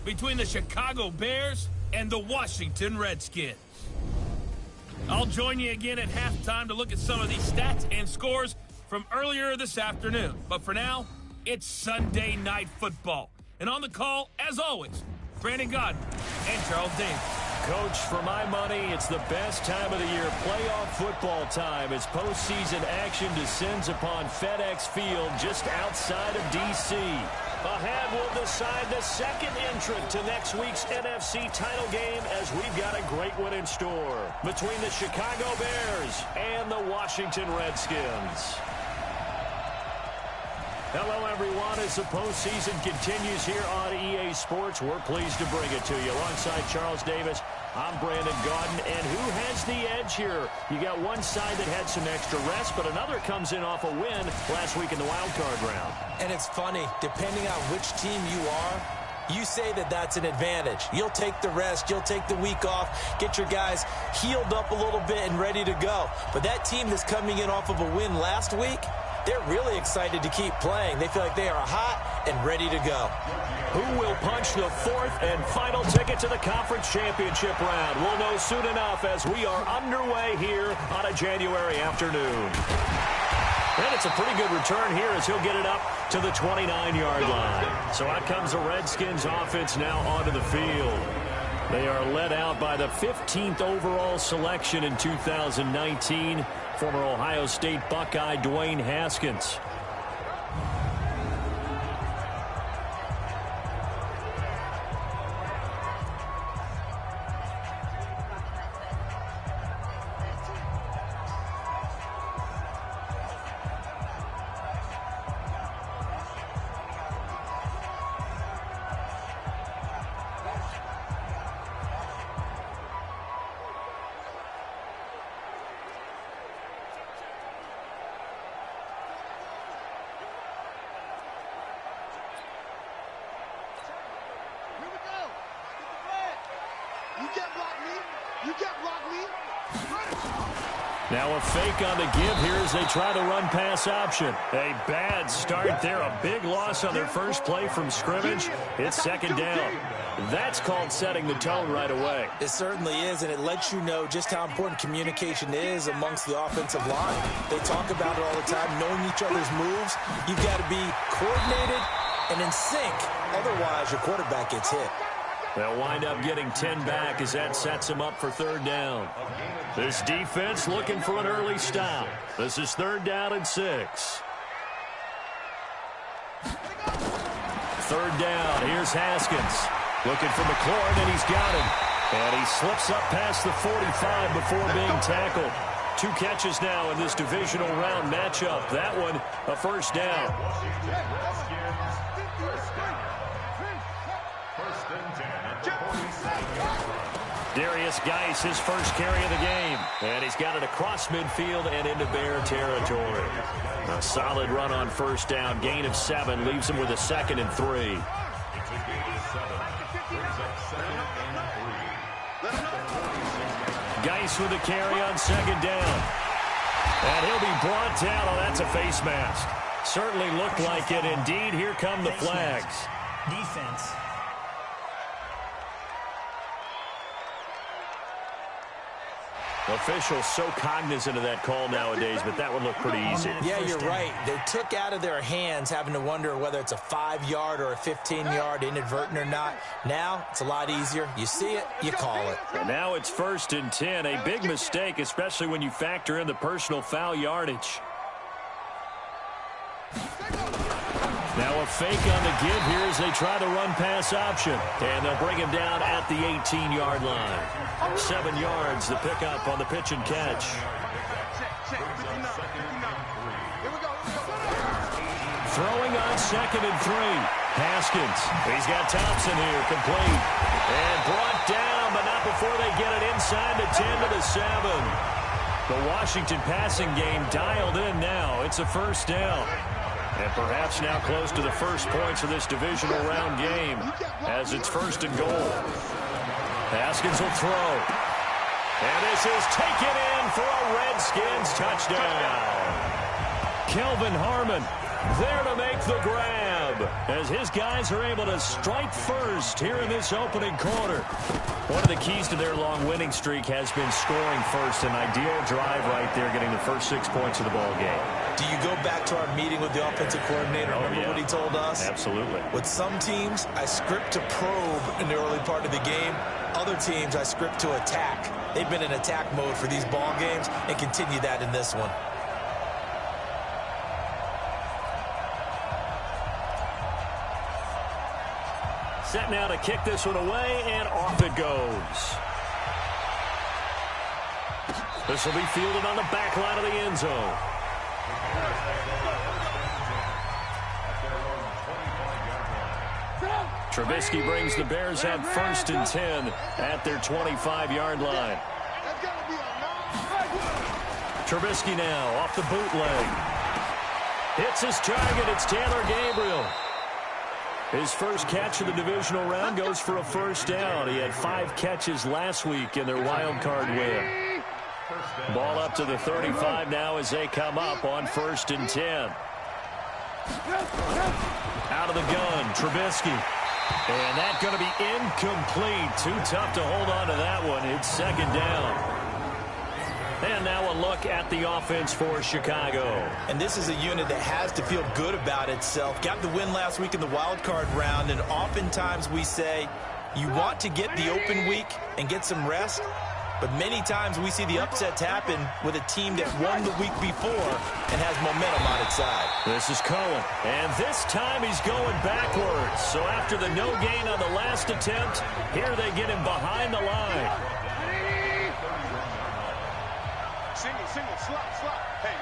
between the Chicago Bears and the Washington Redskins. I'll join you again at halftime to look at some of these stats and scores from earlier this afternoon. But for now, it's Sunday Night Football. And on the call, as always, Brandon Godden and Charles Davis. Coach, for my money, it's the best time of the year, playoff football time, as postseason action descends upon FedEx Field just outside of D.C. Ahead will decide the second entrant to next week's NFC title game, as we've got a great one in store between the Chicago Bears and the Washington Redskins. Hello, everyone. As the postseason continues here on EA Sports, we're pleased to bring it to you. Alongside Charles Davis, I'm Brandon Godden. And who has the edge here? You got one side that had some extra rest, but another comes in off a win last week in the wild card round. And it's funny, depending on which team you are, you say that that's an advantage. You'll take the rest, you'll take the week off, get your guys healed up a little bit and ready to go. But that team that's coming in off of a win last week, they're really excited to keep playing. They feel like they are hot and ready to go. Who will punch the fourth and final ticket to the conference championship round? We'll know soon enough as we are underway here on a January afternoon. And it's a pretty good return here as he'll get it up to the 29-yard line. So out comes the Redskins offense now onto the field. They are led out by the 15th overall selection in 2019, former Ohio State Buckeye Dwayne Haskins. Now a fake on the give here as they try to run pass option. A bad start there. A big loss on their first play from scrimmage. It's second down. That's called setting the tone right away. It certainly is, and it lets you know just how important communication is amongst the offensive line. They talk about it all the time, knowing each other's moves. You've got to be coordinated and in sync. Otherwise, your quarterback gets hit. They'll wind up getting 10 back as that sets them up for third down. This defense looking for an early stop. This is third down and 6. Third down. Here's Haskins. Looking for McLaurin, and he's got him. And he slips up past the 45 before being tackled. 2 catches now in this divisional round matchup. That one, a first down. Darius Geis, his first carry of the game. And he's got it across midfield and into Bear territory. A solid run on first down. Gain of 7 leaves him with a 2nd and 3. Geis with a carry on second down. And he'll be brought down. Oh, that's a face mask. Certainly looked like it. Indeed, here come the flags. Defense. Officials so cognizant of that call nowadays, but that would look pretty easy. Yeah, you're right. They took out of their hands having to wonder whether it's a 5-yard or a 15-yard, inadvertent or not. Now, it's a lot easier. You see it, you call it. And now it's 1st and 10. A big mistake, especially when you factor in the personal foul yardage. Now a fake on the give here as they try to run pass option. And they'll bring him down at the 18-yard line. 7 yards, the pickup on the pitch and catch. Throwing on 2nd and 3. Haskins. He's got Thompson here, complete. And brought down, but not before they get it inside the 10 to the 7. The Washington passing game dialed in now. It's a first down. And perhaps now close to the first points of this divisional round game as it's 1st and goal. Haskins will throw. And this is taken in for a Redskins touchdown. Kelvin Harmon there to make the grab as his guys are able to strike first here in this opening quarter. One of the keys to their long winning streak has been scoring first. An ideal drive right there, getting the first 6 points of the ball game. Do you go back to our meeting with the offensive coordinator? Remember what he told us? Absolutely. With some teams, I script to probe in the early part of the game. Other teams, I script to attack. They've been in attack mode for these ball games and continue that in this one. Set now to kick this one away, and off it goes. This will be fielded on the back line of the end zone. Trubisky brings the Bears up 1st and 10 at their 25-yard line. Trubisky now off the bootleg. Hits his target. It's Taylor Gabriel. His first catch of the divisional round goes for a first down. He had 5 catches last week in their wild card win. Ball up to the 35 now as they come up on 1st and 10. Out of the gun, Trubisky. And that's going to be incomplete. Too tough to hold on to that one. It's 2nd down. And now a look at the offense for Chicago. And this is a unit that has to feel good about itself. Got the win last week in the wild card round, and oftentimes we say you want to get the open week and get some rest, but many times we see the upsets happen with a team that won the week before and has momentum on its side. This is Cohen, and this time he's going backwards. So after the no gain on the last attempt, here they get him behind the line. Single, slot. Hey,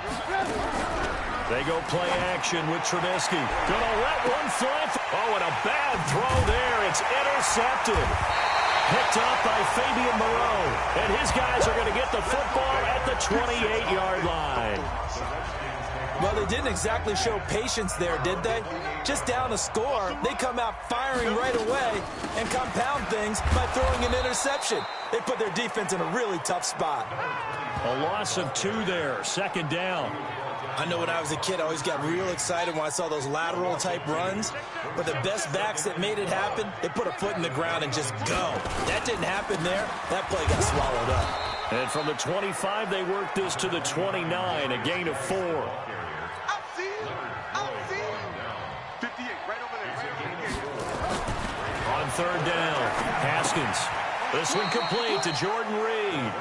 they go play action with Trubisky. Gonna let one fly. Oh, and a bad throw there. It's intercepted. Picked up by Fabian Moreau. And his guys are going to get the football at the 28-yard line. Well, they didn't exactly show patience there, did they? Just down a score, they come out firing right away and compound things by throwing an interception. They put their defense in a really tough spot. A loss of 2 there, 2nd down. I know when I was a kid, I always got real excited when I saw those lateral-type runs. But the best backs that made it happen, they put a foot in the ground and just go. That didn't happen there. That play got swallowed up. And from the 25, they work this to the 29, a gain of 4. On 3rd down, Haskins. This one complete to Jordan Reed.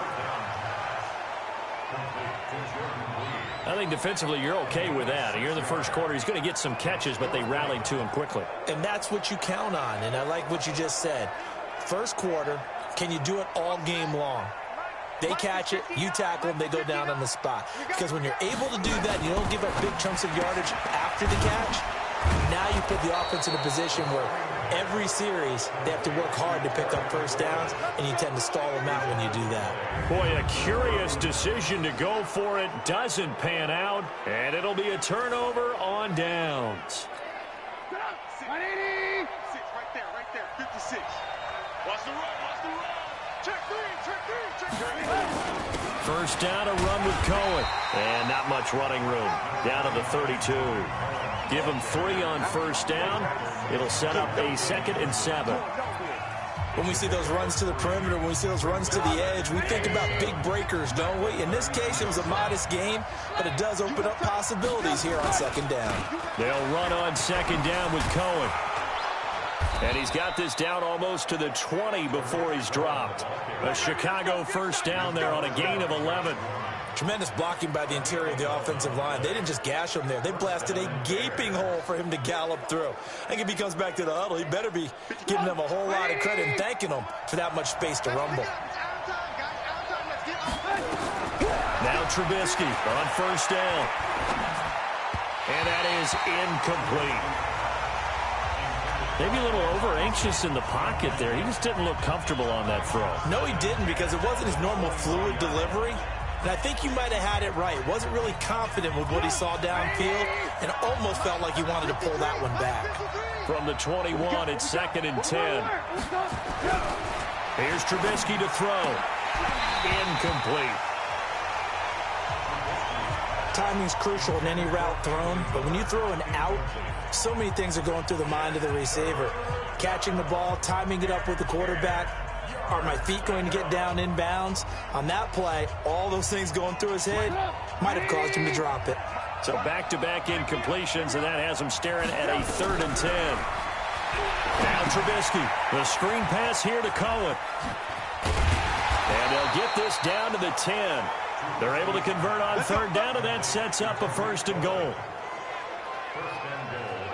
I think defensively you're okay with that. Here in the first quarter, he's going to get some catches, but they rallied to him quickly. And that's what you count on, and I like what you just said. First quarter, can you do it all game long? They catch it, you tackle them, they go down on the spot. Because when you're able to do that, you don't give up big chunks of yardage after the catch, now you put the offense in a position where every series they have to work hard to pick up first downs, and you tend to stall them out when you do that. Boy, a curious decision to go for it. Doesn't pan out, and it'll be a turnover on downs. 180. Right there, 56. Watch the run. Check three. First down, a run with Cohen. And not much running room. Down to the 32. Give him 3 on first down. It'll set up a 2nd and 7. When we see those runs to the perimeter, when we see those runs to the edge, we think about big breakers, don't we? In this case, it was a modest game, but it does open up possibilities here on 2nd down. They'll run on 2nd down with Cohen. And he's got this down almost to the 20 before he's dropped. A Chicago first down there on a gain of 11. Tremendous blocking by the interior of the offensive line. They didn't just gash him there. They blasted a gaping hole for him to gallop through. I think if he comes back to the huddle, he better be giving them a whole lot of credit and thanking them for that much space to rumble. Now Trubisky on first down. And that is incomplete. Maybe a little over-anxious in the pocket there. He just didn't look comfortable on that throw. No, he didn't, because it wasn't his normal fluid delivery. And I think you might have had it right. Wasn't really confident with what he saw downfield and almost felt like he wanted to pull that one back. From the 21, it's 2nd and 10. Here's Trubisky to throw. Incomplete. Timing's crucial in any route thrown, but when you throw an out, so many things are going through the mind of the receiver. Catching the ball, timing it up with the quarterback. Are my feet going to get down in bounds? On that play, all those things going through his head might have caused him to drop it. So back-to-back incompletions, and that has him staring at a 3rd and 10. Now Trubisky, the screen pass here to Cohen. And they'll get this down to the 10. They're able to convert on 3rd down, and that sets up a 1st and goal.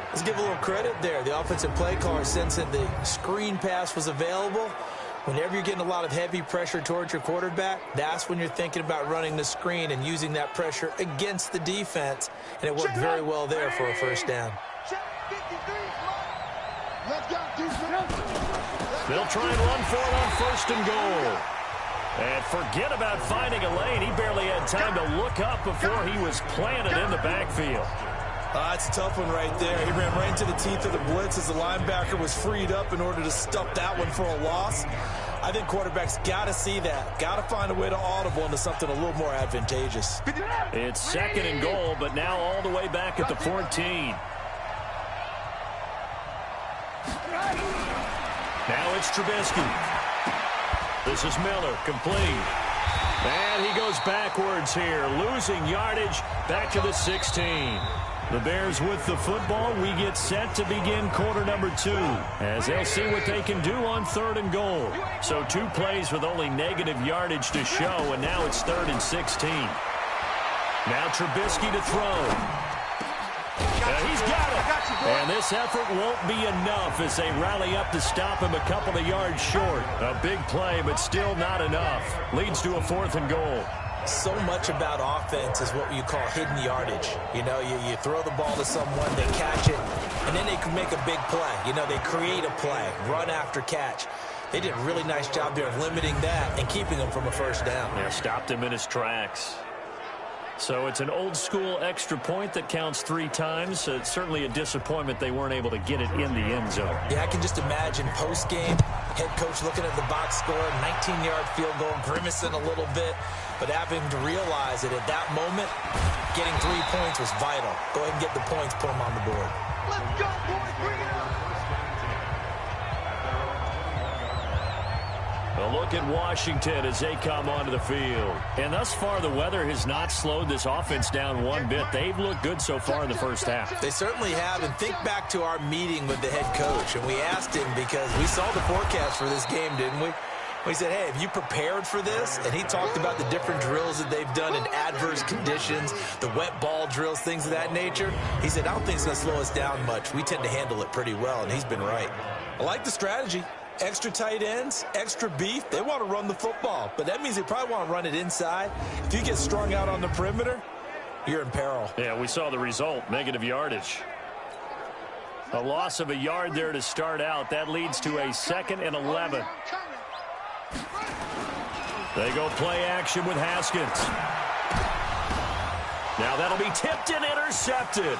Let's give a little credit there. The offensive play caller sensed that the screen pass was available. Whenever you're getting a lot of heavy pressure towards your quarterback, that's when you're thinking about running the screen and using that pressure against the defense. And it worked very well there for a 1st down. They'll try and run for it on 1st and goal. And forget about finding a lane. He barely had time to look up before he was planted in the backfield. That's a tough one right there. He ran right into the teeth of the blitz as the linebacker was freed up in order to stuff that one for a loss. I think quarterbacks got to see that. Got to find a way to audible into something a little more advantageous. It's 2nd and goal, but now all the way back at the 14. Now it's Trubisky. This is Miller, complete. And he goes backwards here, losing yardage back to the 16. The Bears with the football. We get set to begin quarter number 2 as they'll see what they can do on 3rd and goal. So 2 plays with only negative yardage to show, and now it's 3rd and 16. Now Trubisky to throw. He's got it. And this effort won't be enough as they rally up to stop him a couple of yards short. A big play, but still not enough. Leads to a 4th and goal. So much about offense is what you call hidden yardage. You know, you throw the ball to someone, they catch it, and then they can make a big play. You know, they create a play, run after catch. They did a really nice job there of limiting that and keeping him from a 1st down. Yeah, stopped him in his tracks. So it's an old-school extra point that counts 3 times. It's certainly a disappointment they weren't able to get it in the end zone. Yeah, I can just imagine post-game, head coach looking at the box score, 19-yard field goal, grimacing a little bit, but having to realize that at that moment, getting 3 points was vital. Go ahead and get the points, put them on the board. Let's go, boys, bring it on! A look at Washington as they come onto the field. And thus far, the weather has not slowed this offense down one bit. They've looked good so far in the 1st half. They certainly have. And think back to our meeting with the head coach. And we asked him because we saw the forecast for this game, didn't we? We said, hey, have you prepared for this? And he talked about the different drills that they've done in adverse conditions, the wet ball drills, things of that nature. He said, I don't think it's going to slow us down much. We tend to handle it pretty well, and he's been right. I like the strategy. Extra tight ends, extra beef. They want to run the football, but that means they probably want to run it inside. If you get strung out on the perimeter, you're in peril. Yeah, we saw the result, negative yardage. A loss of a yard there to start out. That leads to a 2nd and 11. They go play action with Haskins. Now that'll be tipped and intercepted.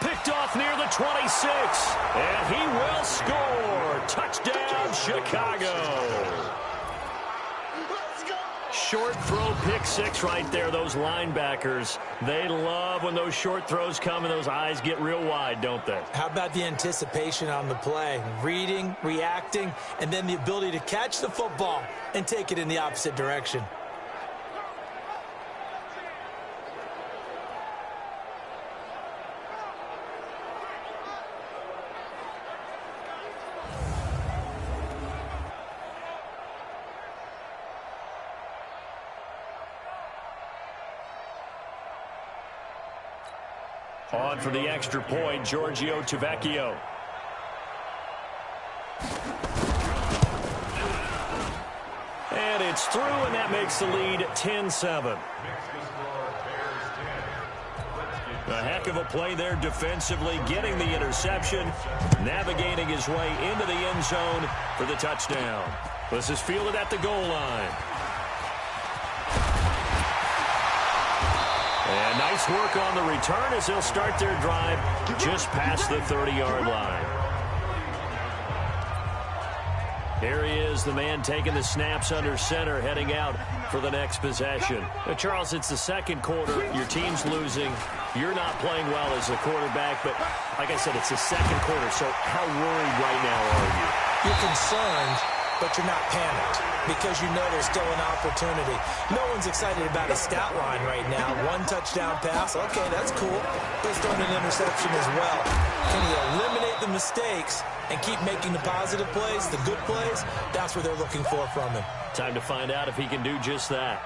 Picked off near the 26. And he will score. Touchdown, Chicago. Short throw, pick 6 right there. Those linebackers, they love when those short throws come and those eyes get real wide, don't they? How about the anticipation on the play? Reading, reacting, and then the ability to catch the football and take it in the opposite direction. On for the extra point, Giorgio Tavecchio. And it's through, and that makes the lead 10-7. A heck of a play there defensively, getting the interception, navigating his way into the end zone for the touchdown. This is fielded at the goal line. And nice work on the return as they'll start their drive just past the 30-yard line. Here he is, the man taking the snaps under center, heading out for the next possession. Charles, it's the second quarter. Your team's losing. You're not playing well as a quarterback, but like I said, it's the second quarter, so how worried right now are you? You're concerned, but you're not panicked because you know there's still an opportunity. No one's excited about his stat line right now. 1 touchdown pass, okay, that's cool. But he's throwing an interception as well. Can he eliminate the mistakes and keep making the positive plays, the good plays? That's what they're looking for from him. Time to find out if he can do just that.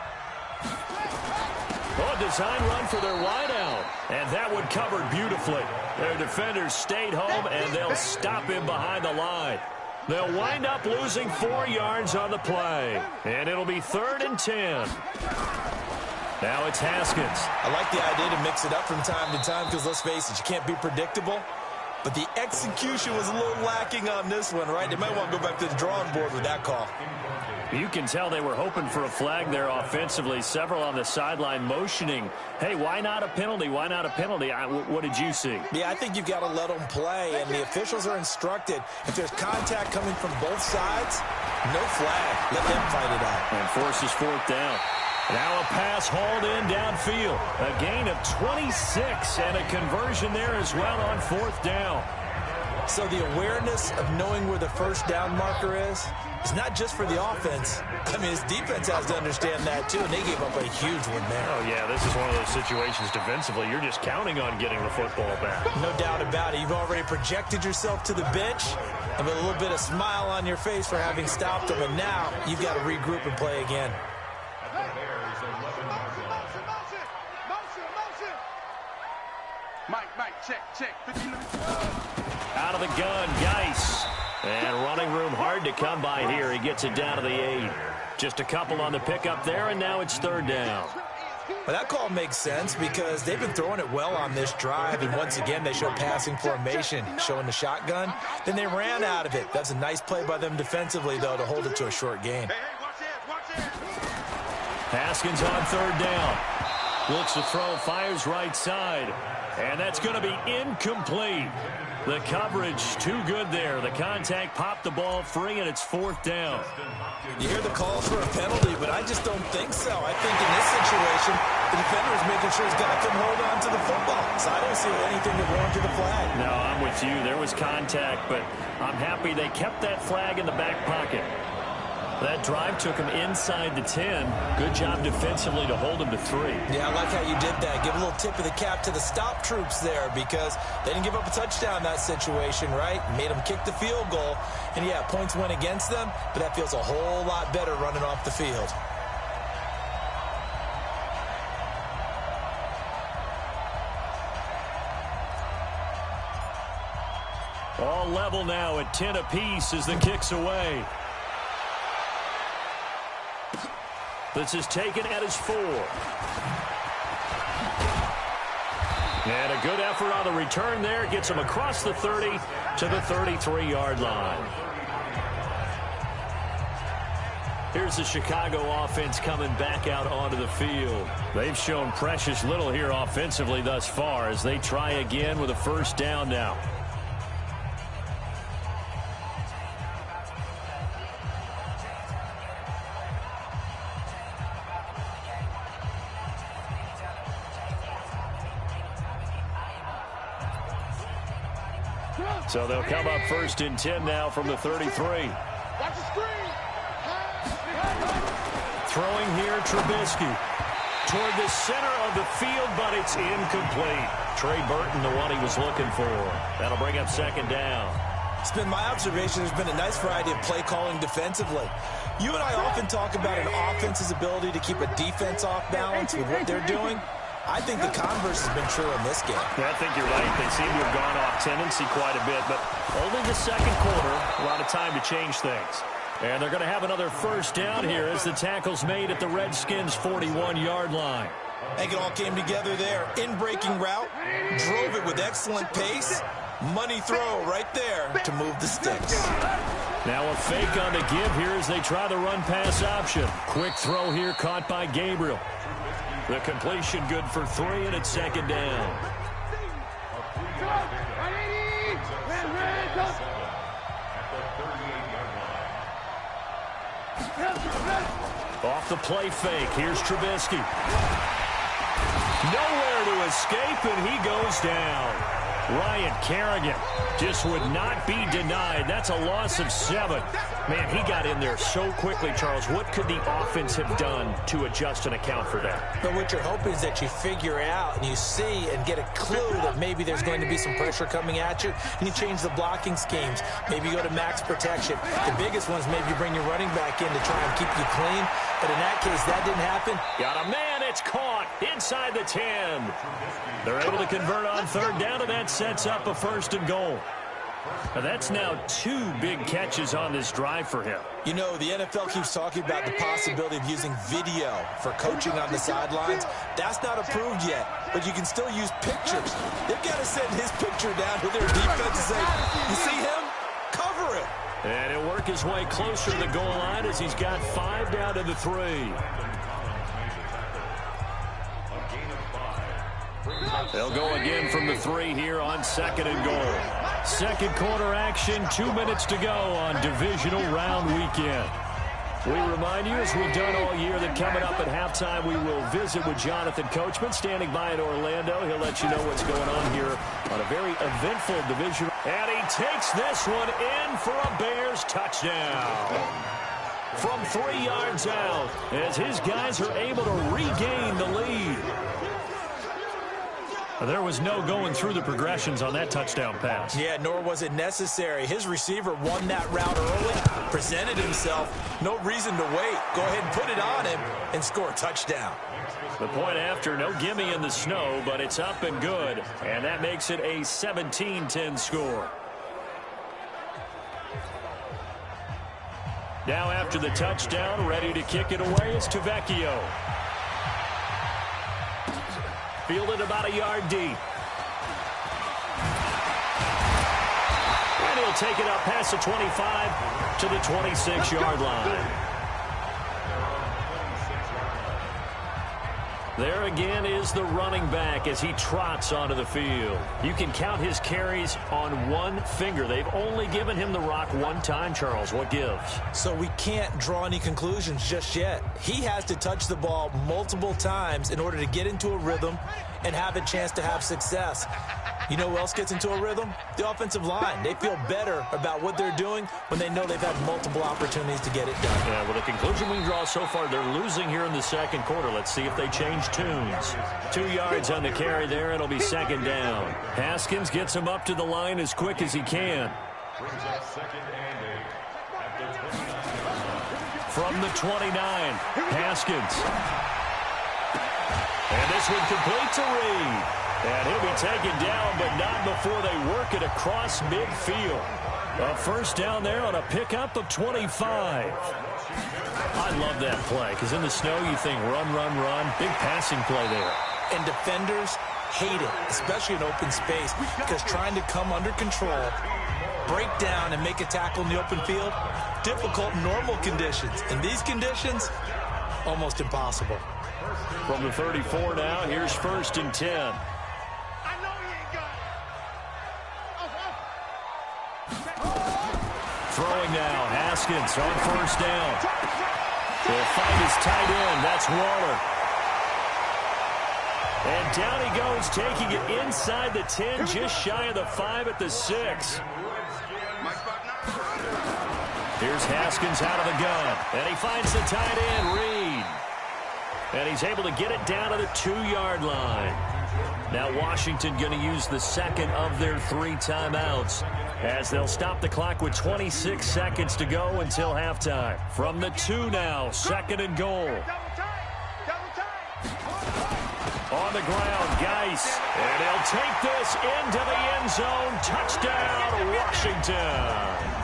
Oh, a design run for their wideout. And that one covered beautifully. Their defenders stayed home, and they'll stop him behind the line. They'll wind up losing 4 yards on the play. And it'll be 3rd and 10. Now it's Haskins. I like the idea to mix it up from time to time because, let's face it, you can't be predictable. But the execution was a little lacking on this one, right? They might want to go back to the drawing board with that call. You can tell they were hoping for a flag there offensively. Several on the sideline motioning, hey, why not a penalty? Why not a penalty? What did you see? Yeah, I think you've got to let them play, and the officials are instructed. If there's contact coming from both sides, no flag. Let them fight it out. And forces 4th down. Now a pass hauled in downfield. A gain of 26 and a conversion there as well on 4th down. So the awareness of knowing where the first down marker is not just for the offense. I mean, his defense has to understand that too, and they gave up a huge one there. Oh, yeah, this is one of those situations defensively. You're just counting on getting the football back. No doubt about it. You've already projected yourself to the bench and with a little bit of smile on your face for having stopped them, and now you've got to regroup and play again. Mike, check. Out of the gun, Geis. And running room hard to come by here. He gets it down to the 8. Just a couple on the pickup there, and now it's 3rd down. Well, that call makes sense because they've been throwing it well on this drive, and once again they show passing formation, showing the shotgun. Then they ran out of it. That's a nice play by them defensively, though, to hold it to a short gain. Haskins on 3rd down. Looks to throw, fires right side. And that's going to be incomplete. The coverage too good there. The contact popped the ball free, and it's 4th down. You hear the calls for a penalty, but I just don't think so. I think in this situation, the defender is making sure he's got to hold on to the football. So I don't see anything that warranted the flag. No, I'm with you. There was contact, but I'm happy they kept that flag in the back pocket. That drive took him inside the 10. Good job defensively to hold him to 3. Yeah, I like how you did that. Give a little tip of the cap to the stop troops there because they didn't give up a touchdown in that situation, right? Made them kick the field goal. And, yeah, points went against them, but that feels a whole lot better running off the field. All level now at 10 apiece as the kick's away. This is taken at his 4. And a good effort on the return there. Gets him across the 30 to the 33-yard line. Here's the Chicago offense coming back out onto the field. They've shown precious little here offensively thus far as they try again with a 1st down now. So they'll come up 1st and 10 now from the 33. Throwing here, Trubisky. Toward the center of the field, but it's incomplete. Trey Burton, the one he was looking for. That'll bring up 2nd down. It's been my observation there's been a nice variety of play calling defensively. You and I often talk about an offense's ability to keep a defense off balance with what they're doing. I think the converse has been true in this game. Yeah, I think you're right. They seem to have gone off tendency quite a bit, but only the second quarter, a lot of time to change things. And they're going to have another 1st down here as the tackle's made at the Redskins' 41-yard line. I think it all came together there. In-breaking route, drove it with excellent pace. Money throw right there to move the sticks. Now a fake on the give here as they try the run-pass option. Quick throw here caught by Gabriel. The completion good for 3, and it's 2nd down. Off the play fake, here's Trubisky. Nowhere to escape, and he goes down. Ryan Kerrigan just would not be denied. That's a loss of 7. Man, he got in there so quickly, Charles. What could the offense have done to adjust and account for that? But what you're hoping is that you figure out and you see and get a clue that maybe there's going to be some pressure coming at you, and you change the blocking schemes. Maybe you go to max protection. The biggest one's maybe you bring your running back in to try and keep you clean. But in that case, that didn't happen. Got a man. It's caught inside the 10. They're able to convert on 3rd down, and that sets up a 1st and goal. Now that's now 2 big catches on this drive for him. You know, the NFL keeps talking about the possibility of using video for coaching on the sidelines. That's not approved yet, but you can still use pictures. They've got to send his picture down to their defense and say, you see him? Cover him. And he'll work his way closer to the goal line as he's got 5 down to the 3. They'll go again from the 3 here on 2nd and goal. 2nd quarter action, 2 minutes to go on divisional round weekend. We remind you, as we've done all year, that coming up at halftime, we will visit with Jonathan Coachman, standing by in Orlando. He'll let you know what's going on here on a very eventful division. And he takes this one in for a Bears touchdown. From 3 yards out, as his guys are able to regain the lead. There was no going through the progressions on that touchdown pass. Yeah, nor was it necessary. His receiver won that route early, presented himself. No reason to wait. Go ahead and put it on him and score a touchdown. The point after, no gimme in the snow, but it's up and good. And that makes it a 17-10 score. Now after the touchdown, ready to kick it away is Tavecchio. Fielded about a yard deep. And he'll take it up past the 25 to the 26-yard line. There again is the running back as he trots onto the field. You can count his carries on one finger. They've only given him the rock one time, Charles. What gives? So we can't draw any conclusions just yet. He has to touch the ball multiple times in order to get into a rhythm and have a chance to have success. You know who else gets into a rhythm? The offensive line. They feel better about what they're doing when they know they've had multiple opportunities to get it done. Yeah, well, the conclusion we draw so far, they're losing here in the 2nd quarter. Let's see if they change tunes. 2 yards on the carry there. It'll be 2nd down. Haskins gets him up to the line as quick as he can. From the 29, Haskins. And this one complete to Reed. And he'll be taken down, but not before they work it across midfield. A 1st down there on a pickup of 25. I love that play, because in the snow you think run, run, run. Big passing play there. And defenders hate it, especially in open space, because trying to come under control, break down, and make a tackle in the open field, difficult in normal conditions. In these conditions, almost impossible. From the 34 now, here's 1st and 10. Throwing now, Haskins on 1st down. They'll find his tight end. That's Waller. And down he goes, taking it inside the 10, just shy of the 5 at the 6. Here's Haskins out of the gun. And he finds the tight end, Reed. And he's able to get it down to the 2-yard line. Now Washington going to use the 2nd of their 3 timeouts, as they'll stop the clock with 26 seconds to go until halftime. From the 2 now, 2nd and goal. On the ground, Geis. And he'll take this into the end zone. Touchdown, Washington.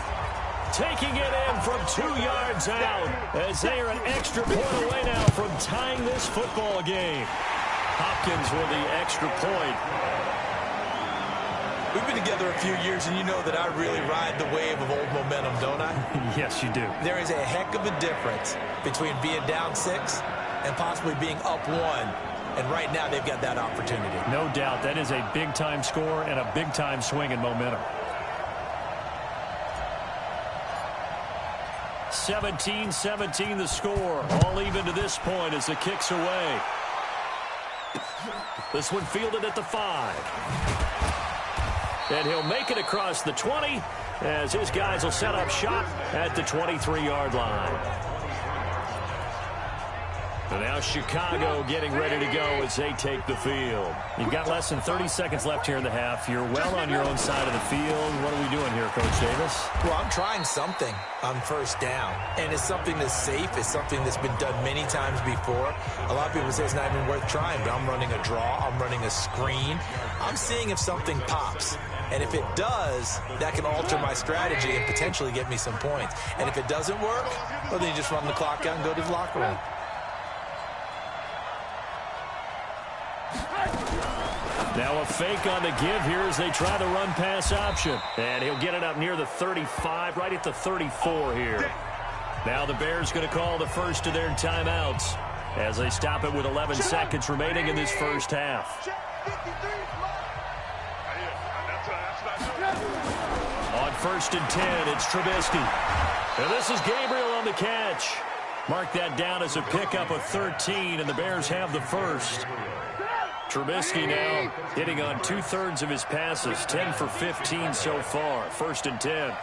Taking it in from 2 yards out, as they are an extra point away now from tying this football game. Hopkins with the extra point. We've been together a few years, and you know that I really ride the wave of old momentum, don't I? Yes, you do. There is a heck of a difference between being down 6 and possibly being up 1. And right now, they've got that opportunity. No doubt. That is a big-time score and a big-time swing in momentum. 17-17 the score. All even to this point as the kick's away. This one fielded at the 5. And he'll make it across the 20 as his guys will set up shop at the 23-yard line. And now Chicago getting ready to go as they take the field. You've got less than 30 seconds left here in the half. You're well on your own side of the field. What are we doing here, Coach Davis? Well, I'm trying something on first down. And it's something that's safe. It's something that's been done many times before. A lot of people say it's not even worth trying, but I'm running a draw. I'm running a screen. I'm seeing if something pops. And if it does, that can alter my strategy and potentially get me some points. And if it doesn't work, well, then you just run the clock out and go to the locker room. Now a fake on the give here as they try the run-pass option. And he'll get it up near the 35, right at the 34 here. Now the Bears going to call the first of their timeouts as they stop it with 11 seconds remaining in this first half. On 1st and 10, it's Trubisky. And this is Gabriel on the catch. Mark that down as a pickup of 13, and the Bears have the first. Trubisky now hitting on 2/3 of his passes, 10 for 15 so far. 1st and 10.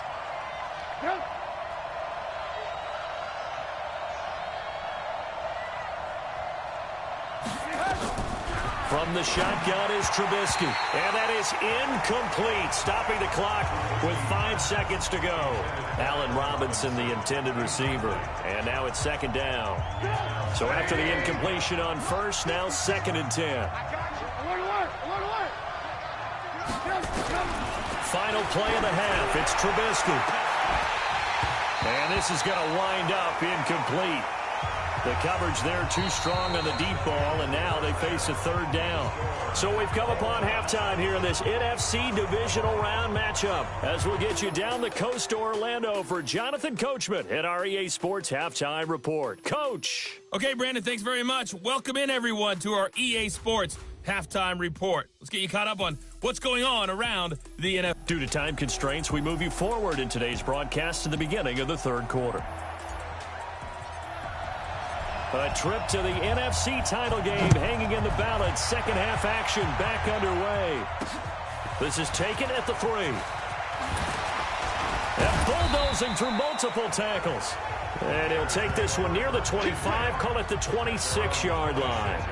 From the shotgun is Trubisky, and that is incomplete, stopping the clock with 5 seconds to go. Allen Robinson, the intended receiver, and now it's 2nd down. So after the incompletion on first, now 2nd and 10. Final play of the half, it's Trubisky. And this is going to wind up incomplete. The coverage there too strong on the deep ball, and now they face a 3rd down. So we've come upon halftime here in this NFC divisional round matchup as we'll get you down the coast to Orlando for Jonathan Coachman at our EA Sports Halftime Report. Coach. Okay, Brandon, thanks very much. Welcome in, everyone, to our EA Sports Halftime Report. Let's get you caught up on what's going on around the NFL. Due to time constraints, we move you forward in today's broadcast to the beginning of the 3rd quarter. A trip to the NFC title game hanging in the balance. 2nd half action back underway. This is taken at the 3. And bulldozing through multiple tackles. And he'll take this one near the 25, call it the 26-yard line.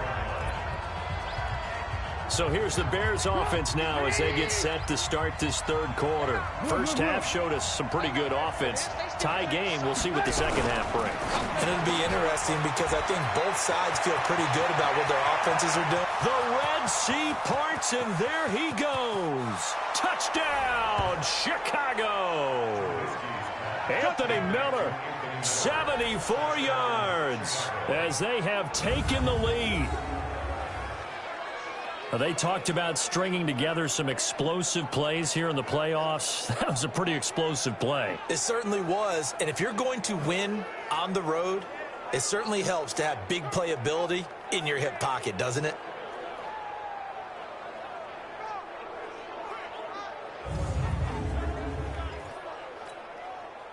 So here's the Bears offense now as they get set to start this 3rd quarter. First half showed us some pretty good offense. Tie game, we'll see what the 2nd half brings. And it'll be interesting because I think both sides feel pretty good about what their offenses are doing. The Red Sea parts, and there he goes. Touchdown, Chicago. Anthony Miller, 74 yards as they have taken the lead. They talked about stringing together some explosive plays here in the playoffs. That was a pretty explosive play. It certainly was. And if you're going to win on the road, it certainly helps to have big playability in your hip pocket, doesn't it?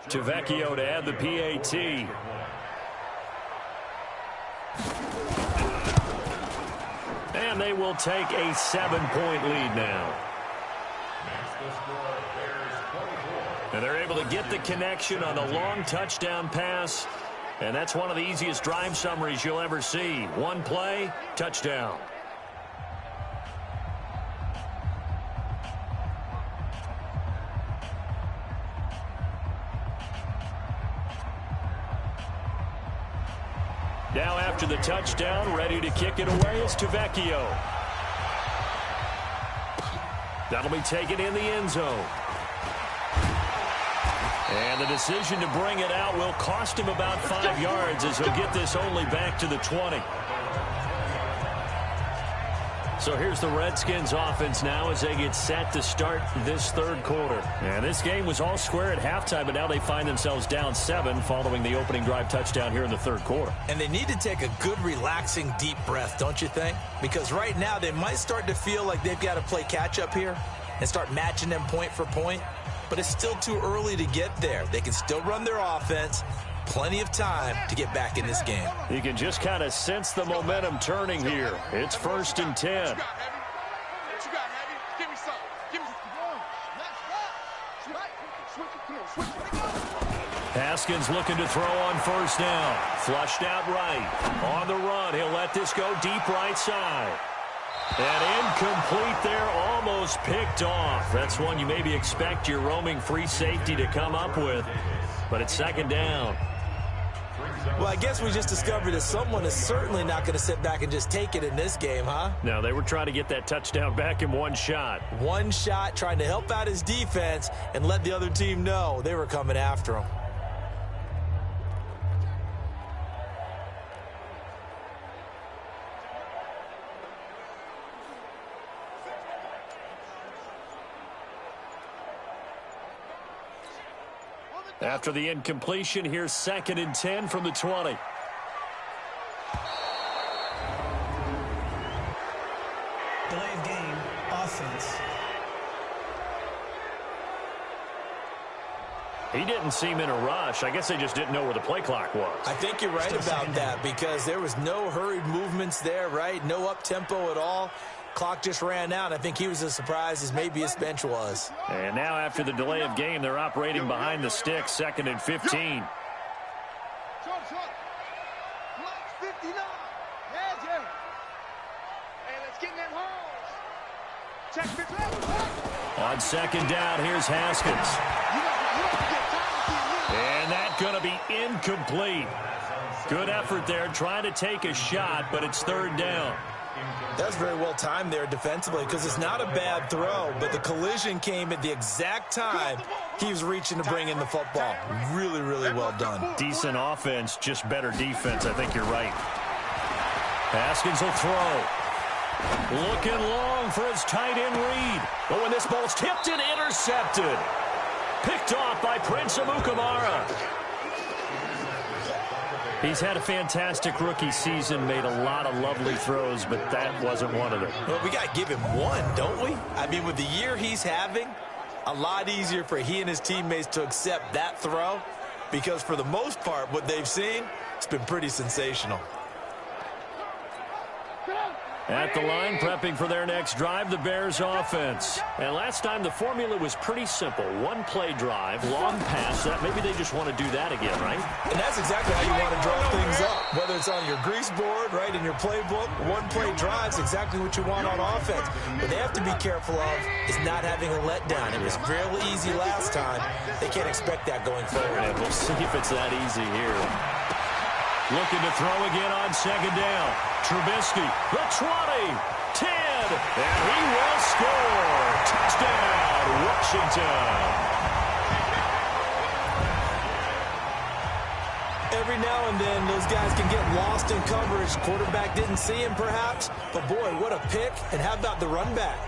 Tavecchio to add the PAT. And they will take a 7-point lead now. And they're able to get the connection on a long touchdown pass. And that's one of the easiest drive summaries you'll ever see. One play, touchdown. Now after the touchdown, ready to kick it away is Tavecchio. That'll be taken in the end zone. And the decision to bring it out will cost him about 5 yards as he'll get this only back to the 20. So here's the Redskins offense now as they get set to start this 3rd quarter. And this game was all square at halftime, but now they find themselves down 7 following the opening drive touchdown here in the 3rd quarter. And they need to take a good, relaxing, deep breath, don't you think? Because right now they might start to feel like they've got to play catch-up here and start matching them point for point. But it's still too early to get there. They can still run their offense. plenty of time to get back in this game. You can just kind of sense the momentum turning here. It's 1st and 10. Haskins looking to throw on 1st down. Flushed out right. On the run, he'll let this go deep right side. And incomplete there, almost picked off. That's one you maybe expect your roaming free safety to come up with. But it's 2nd down. Well, I guess we just discovered that someone is certainly not going to sit back and just take it in this game, huh? No, they were trying to get that touchdown back in one shot. One shot, trying to help out his defense and let the other team know they were coming after him. After the incompletion, here's 2nd and 10 from the 20. Delay of game, offense. He didn't seem in a rush. I guess they just didn't know where the play clock was. I think you're right about that because there was no hurried movements there, right? No up-tempo at all. Clock just ran out. I think he was as surprised as maybe his bench was. And now after the delay of game, they're operating behind the sticks, 2nd and 15. On 2nd down, here's Haskins. And that's going to be incomplete. Good effort there, trying to take a shot, but it's 3rd down. That's very well timed there defensively because it's not a bad throw, but the collision came at the exact time he was reaching to bring in the football. Really, really well done. Decent offense, just better defense. I think you're right. Haskins will throw. Looking long for his tight end read. But when this ball's tipped and intercepted. Picked off by Prince Amukamara. He's had a fantastic rookie season, made a lot of lovely throws, but that wasn't one of them. Well, we got to give him one, don't we? I mean, with the year he's having, a lot easier for he and his teammates to accept that throw because for the most part, what they've seen, it's been pretty sensational. At the line, prepping for their next drive, the Bears offense. And last time, the formula was pretty simple. One play drive, long pass. That maybe they just want to do that again, right? And that's exactly how you want to draw things up. Whether it's on your grease board, right, in your playbook, one play drive's exactly what you want on offense. What they have to be careful of is not having a letdown. It was fairly easy last time. They can't expect that going forward. And we'll see if it's that easy here. Looking to throw again on 2nd down. Trubisky, the 20, 10, and he will score. Touchdown, Washington. Every now and then, those guys can get lost in coverage. Quarterback didn't see him, perhaps. But, boy, what a pick. And how about the run back?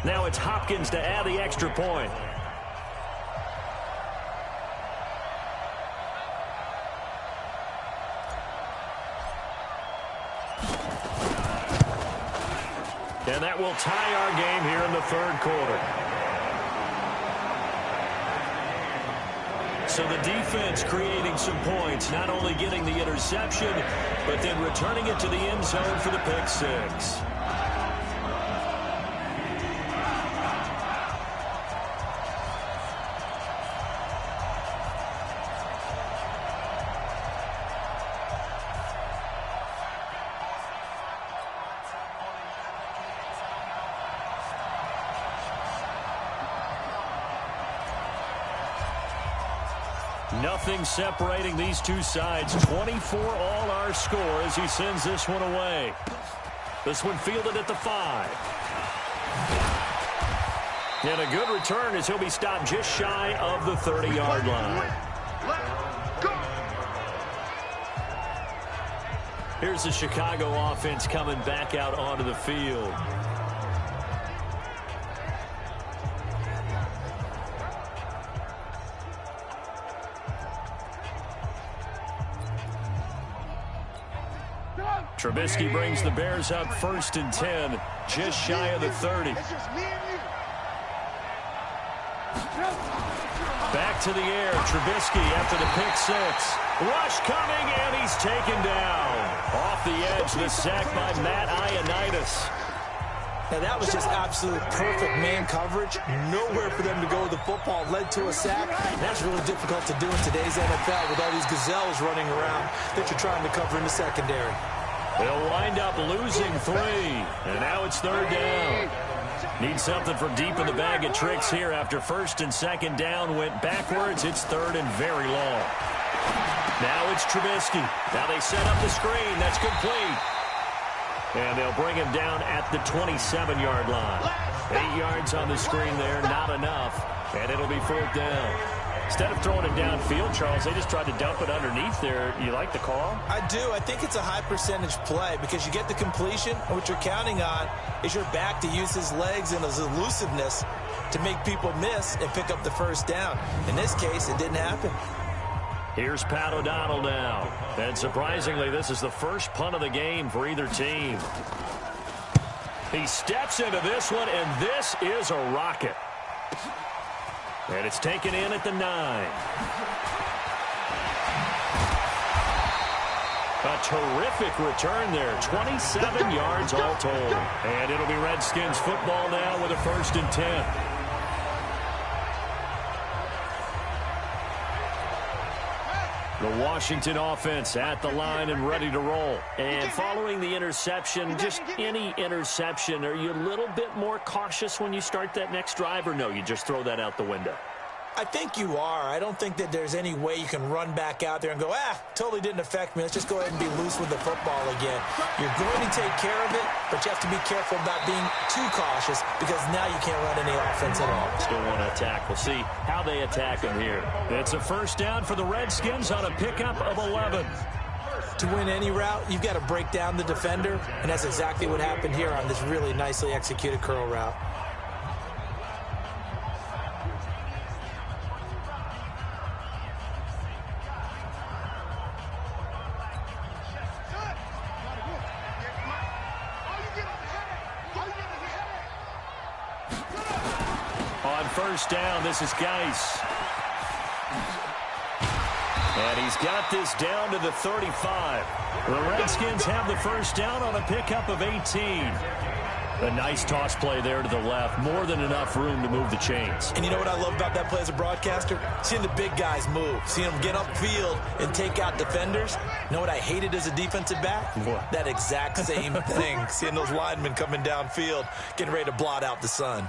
Now it's Hopkins to add the extra point. And that will tie our game here in the 3rd quarter. So the defense creating some points, not only getting the interception, but then returning it to the end zone for the pick 6. Nothing separating these two sides. 24 all our score as he sends this one away. This one fielded at the 5. And a good return as he'll be stopped just shy of the 30-yard line. Here's the Chicago offense coming back out onto the field. Trubisky brings the Bears up 1st and 10, just shy of the 30. Back to the air, Trubisky after the pick six. Rush coming, and he's taken down. Off the edge, the sack by Matt Ioannidis. Now, that was just absolute perfect man coverage. Nowhere for them to go with the football. Led to a sack. That's really difficult to do in today's NFL with all these gazelles running around that you're trying to cover in the secondary. They'll wind up losing 3, and now it's 3rd down. Need something from deep in the bag of tricks here after 1st and 2nd down went backwards. It's 3rd and very long. Now it's Trubisky. Now they set up the screen. That's complete. And they'll bring him down at the 27-yard line. 8 yards on the screen there, not enough. And it'll be 4th down. Instead of throwing it downfield, Charles, they just tried to dump it underneath there. You like the call? I do. I think it's a high percentage play because you get the completion, and what you're counting on is your back to use his legs and his elusiveness to make people miss and pick up the 1st down. In this case, it didn't happen. Here's Pat O'Donnell now. And surprisingly, this is the first punt of the game for either team. He steps into this one, and this is a rocket. And it's taken in at the 9. A terrific return there. 27 yards all told. And it'll be Redskins football now with a 1st and 10. The Washington offense at the line and ready to roll. And following the interception, just any interception, are you a little bit more cautious when you start that next drive, or no, you just throw that out the window? I think you are. I don't think that there's any way you can run back out there and go, totally didn't affect me. Let's just go ahead and be loose with the football again. You're going to take care of it, but you have to be careful about being too cautious because now you can't run any offense at all. Still want to attack. We'll see how they attack him here. It's a 1st down for the Redskins on a pickup of 11. To win any route, you've got to break down the defender, and that's exactly what happened here on this really nicely executed curl route. On 1st down, this is Geis. And he's got this down to the 35. The Redskins have the 1st down on a pickup of 18. A nice toss play there to the left. More than enough room to move the chains. And you know what I love about that play as a broadcaster? Seeing the big guys move. Seeing them get upfield and take out defenders. You know what I hated as a defensive back? What? That exact same thing. Seeing those linemen coming downfield, getting ready to blot out the sun.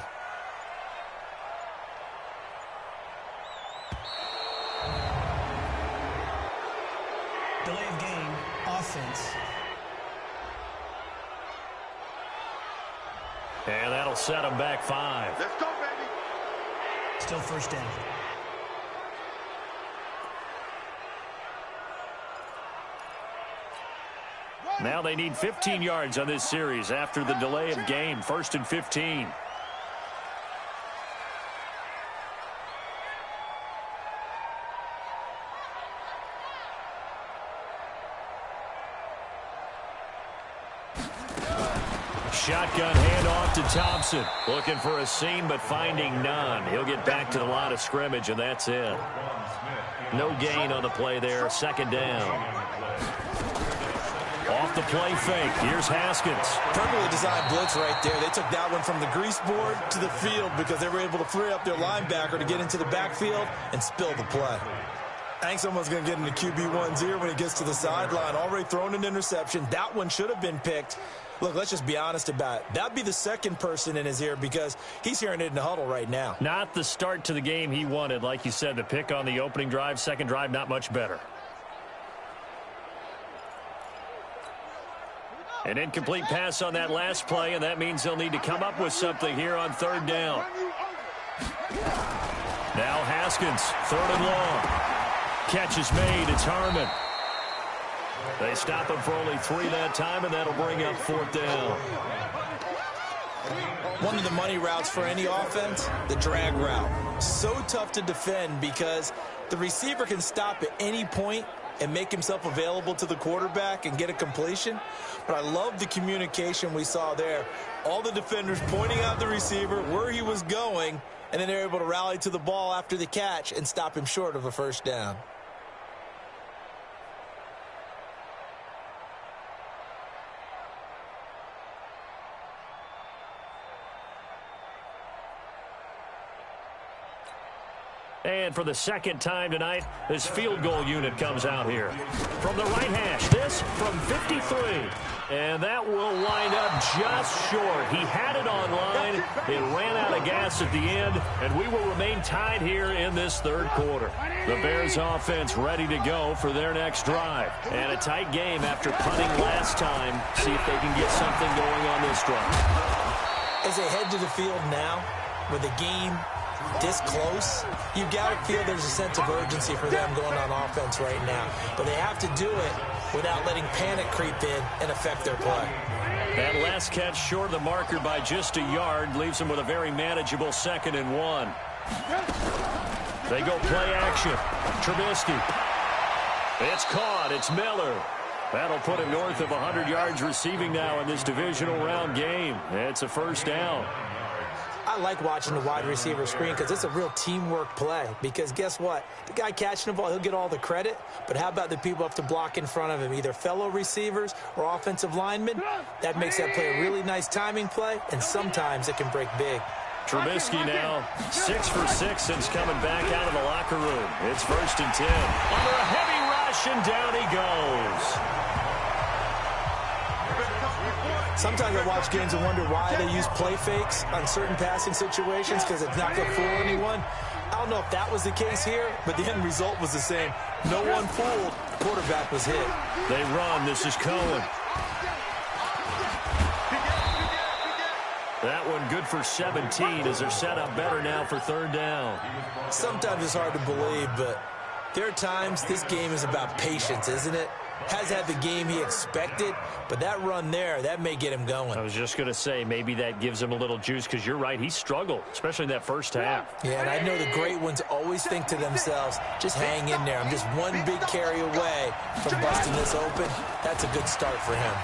Delay of game, offense. And that'll set them back 5. Let's go, baby. Still 1st down. Now they need 15 yards on this series after the delay of game. 1st and 15. Shotgun handoff to Thompson. Looking for a seam, but finding none. He'll get back to the line of scrimmage, and that's it. No gain on the play there. 2nd down. Off the play fake. Here's Haskins. Perfectly designed blitz right there. They took that one from the grease board to the field because they were able to free up their linebacker to get into the backfield and spill the play. I think someone's going to get into QB1's ear when he gets to the sideline. Already thrown an interception. That one should have been picked. Look, let's just be honest about it. That'd be the second person in his ear because he's hearing it in the huddle right now. Not the start to the game he wanted. Like you said, the pick on the opening drive, 2nd drive, not much better. An incomplete pass on that last play, and that means they'll need to come up with something here on 3rd down. Now Haskins, 3rd and long. Catch is made. It's Harmon. They stop him for only 3 that time, and that'll bring up 4th down. One of the money routes for any offense, the drag route. So tough to defend because the receiver can stop at any point and make himself available to the quarterback and get a completion. But I love the communication we saw there. All the defenders pointing out the receiver, where he was going, and then they're able to rally to the ball after the catch and stop him short of a first down. And for the second time tonight, this field goal unit comes out here. From the right hash, this from 53. And that will wind up just short. He had it on line. It ran out of gas at the end, and we will remain tied here in this third quarter. The Bears offense ready to go for their next drive. And a tight game after punting last time. See if they can get something going on this drive. As they head to the field now, with the game this close, you've got to feel there's a sense of urgency for them going on offense right now. But they have to do it without letting panic creep in and affect their play. That last catch short of the marker by just a yard leaves them with a very manageable 2nd and 1. They go play action. Trubisky. It's caught. It's Miller. That'll put him north of 100 yards receiving now in this divisional round game. It's a first down. I like watching the wide receiver screen because it's a real teamwork play. Because guess what? The guy catching the ball, he'll get all the credit. But how about the people who have to block in front of him, either fellow receivers or offensive linemen? That makes that play a really nice timing play, and sometimes it can break big. Trubisky now 6 for 6 since coming back out of the locker room. It's 1st and 10. Under a heavy rush, and down he goes. Sometimes I watch games and wonder why they use play fakes on certain passing situations because it's not going to fool anyone. I don't know if that was the case here, but the end result was the same. No one fooled. The quarterback was hit. They run. This is Cohen. That one good for 17 as they're set up better now for 3rd down. Sometimes it's hard to believe, but there are times this game is about patience, isn't it? Has had the game he expected, but that run there, that may get him going. I was just going to say, maybe that gives him a little juice because you're right, he struggled, especially in that first half. Yeah, and I know the great ones always think to themselves, just hang in there. I'm just one big carry away from busting this open. That's a good start for him.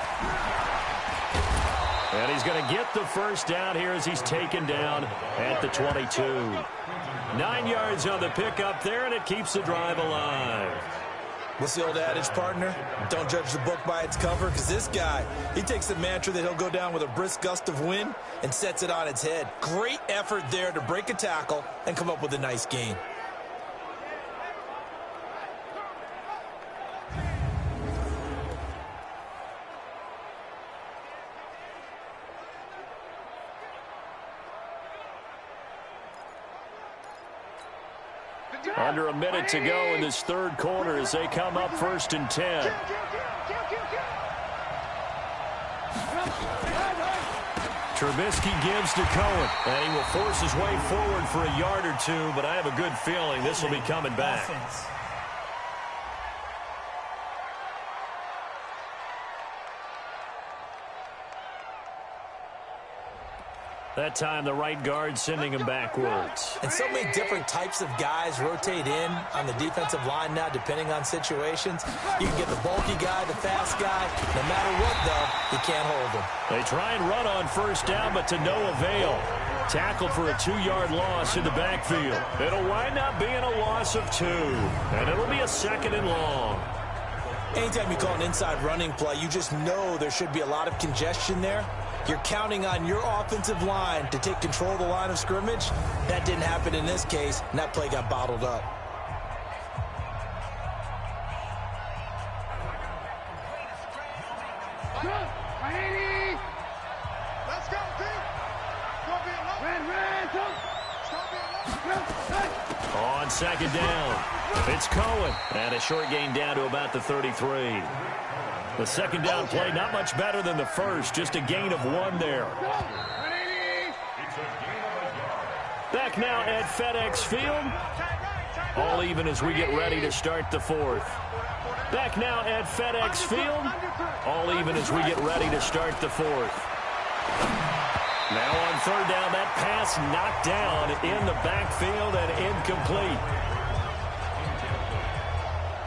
And he's going to get the first down here as he's taken down at the 22. 9 yards on the pickup there, and it keeps the drive alive. What's the old adage, partner? Don't judge the book by its cover, because this guy, he takes the mantra that he'll go down with a brisk gust of wind and sets it on its head. Great effort there to break a tackle and come up with a nice gain. Under a minute to go in this third quarter as they come up 1st and 10. Trubisky gives to Cohen, and he will force his way forward for a yard or two, but I have a good feeling this will be coming back. That time, the right guard sending him backwards. And so many different types of guys rotate in on the defensive line now, depending on situations. You can get the bulky guy, the fast guy. No matter what, though, you can't hold him. They try and run on first down, but to no avail. Tackled for a 2-yard loss in the backfield. It'll wind up being a loss of 2, and it'll be a 2nd and long. Anytime you call an inside running play, you just know there should be a lot of congestion there. You're counting on your offensive line to take control of the line of scrimmage. That didn't happen in this case, and that play got bottled up. Let's go, team. On 2nd down, it's Cohen, and a short gain down to about the 33. The 2nd down play, not much better than the first, just a gain of 1 there. Back now at FedEx Field. All even as we get ready to start the 4th. Back now at FedEx Field. All even as we get ready to start the 4th. Now on 3rd down, that pass knocked down in the backfield and incomplete.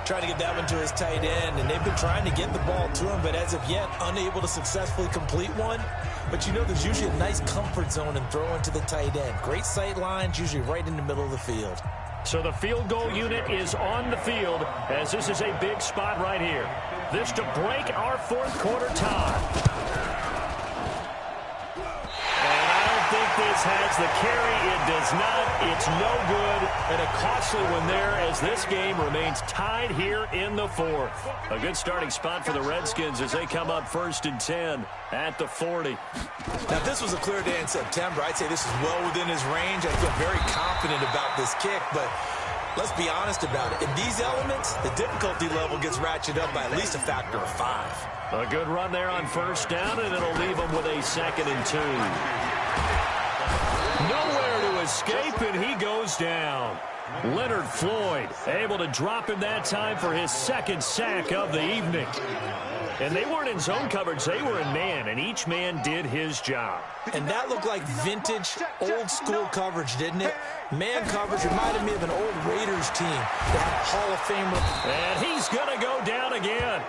trying to get that one to his tight end, and they've been trying to get the ball to him, but as of yet, unable to successfully complete one. But you know there's usually a nice comfort zone in throwing to the tight end. Great sight lines, usually right in the middle of the field. So the field goal unit is on the field as this is a big spot right here. This to break our fourth quarter tie. This has the carry. It does not. It's no good. And a costly one there as this game remains tied here in the fourth. A good starting spot for the Redskins as they come up 1st and 10 at the 40. Now, if this was a clear day in September, I'd say this is well within his range. I feel very confident about this kick, but let's be honest about it. In these elements, the difficulty level gets ratcheted up by at least a factor of 5. A good run there on 1st down, and it'll leave them with a 2nd and 2. Nowhere to escape, and he goes down. Leonard Floyd able to drop him that time for his 2nd sack of the evening. And they weren't in zone coverage. They were in man, and each man did his job. And that looked like vintage, old-school coverage, didn't it? Man coverage reminded me of an old Raiders team that had a Hall of Famer. And he's going to go down again.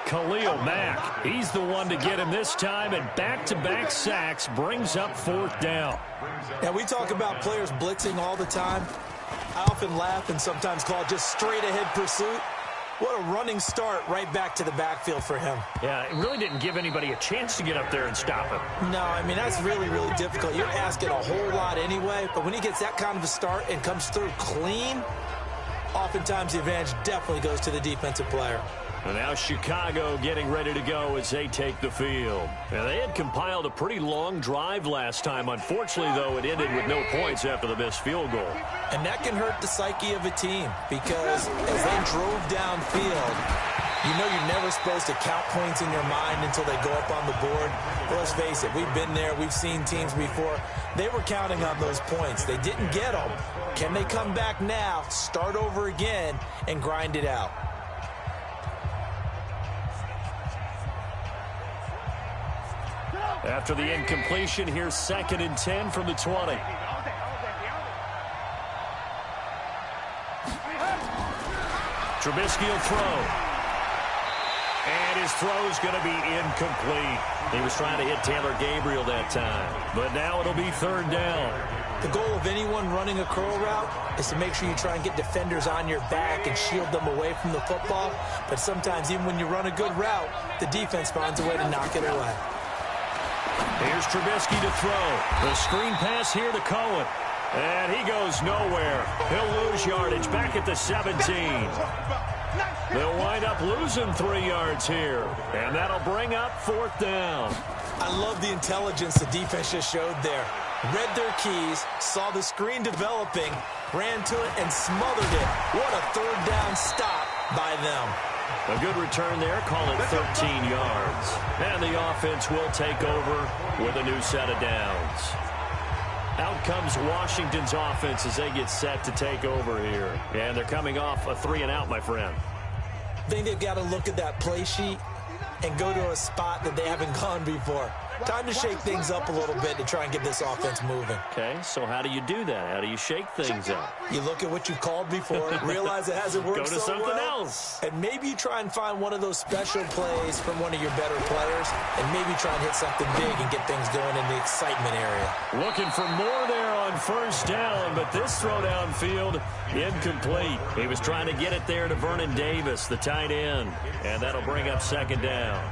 Khalil Mack, he's the one to get him this time, and back-to-back sacks brings up 4th down. And we talk about players blitzing all the time. I often laugh and sometimes call it just straight-ahead pursuit. What a running start right back to the backfield for him. Yeah, it really didn't give anybody a chance to get up there and stop him. No, I mean, that's really, really difficult. You're asking a whole lot anyway, but when he gets that kind of a start and comes through clean, oftentimes the advantage definitely goes to the defensive player. And now Chicago getting ready to go as they take the field. Now, they had compiled a pretty long drive last time. Unfortunately, though, it ended with no points after the missed field goal. And that can hurt the psyche of a team because as they drove downfield, you know you're never supposed to count points in your mind until they go up on the board. But let's face it, we've been there. We've seen teams before. They were counting on those points. They didn't get them. Can they come back now, start over again, and grind it out? After the incompletion, here's 2nd and 10 from the 20. Trubisky will throw. And his throw's going to be incomplete. He was trying to hit Taylor Gabriel that time. But now it'll be 3rd down. The goal of anyone running a curl route is to make sure you try and get defenders on your back and shield them away from the football. But sometimes even when you run a good route, the defense finds a way to knock it away. Here's Trubisky to throw. The screen pass here to Cohen. And he goes nowhere. He'll lose yardage back at the 17. They'll wind up losing 3 yards here. And that'll bring up 4th down. I love the intelligence the defense just showed there. Read their keys, saw the screen developing, ran to it, and smothered it. What a 3rd down stop by them. A good return there, call it 13 yards. And the offense will take over with a new set of downs. Out comes Washington's offense as they get set to take over here. And they're coming off a 3-and-out, my friend. I think they've got to look at that play sheet and go to a spot that they haven't gone before. Time to shake things up a little bit to try and get this offense moving. Okay, so how do you do that? How do you shake things up? You look at what you called before, realize it hasn't worked Go to so something well, else. and maybe you try and find one of those special plays from one of your better players, and maybe try and hit something big and get things going in the excitement area. Looking for more there on 1st down, but this throw downfield incomplete. He was trying to get it there to Vernon Davis, the tight end, and that'll bring up 2nd down.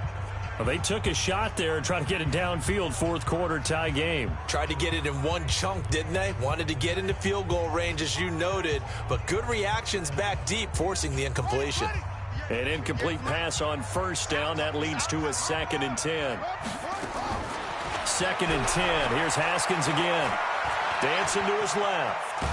Well, they took a shot there and tried to get it downfield, 4th quarter tie game. Tried to get it in one chunk, didn't they? Wanted to get into field goal range, as you noted, but good reactions back deep, forcing the incompletion. An incomplete pass on 1st down. That leads to a 2nd and 10. 2nd and 10. Here's Haskins again. Dancing to his left.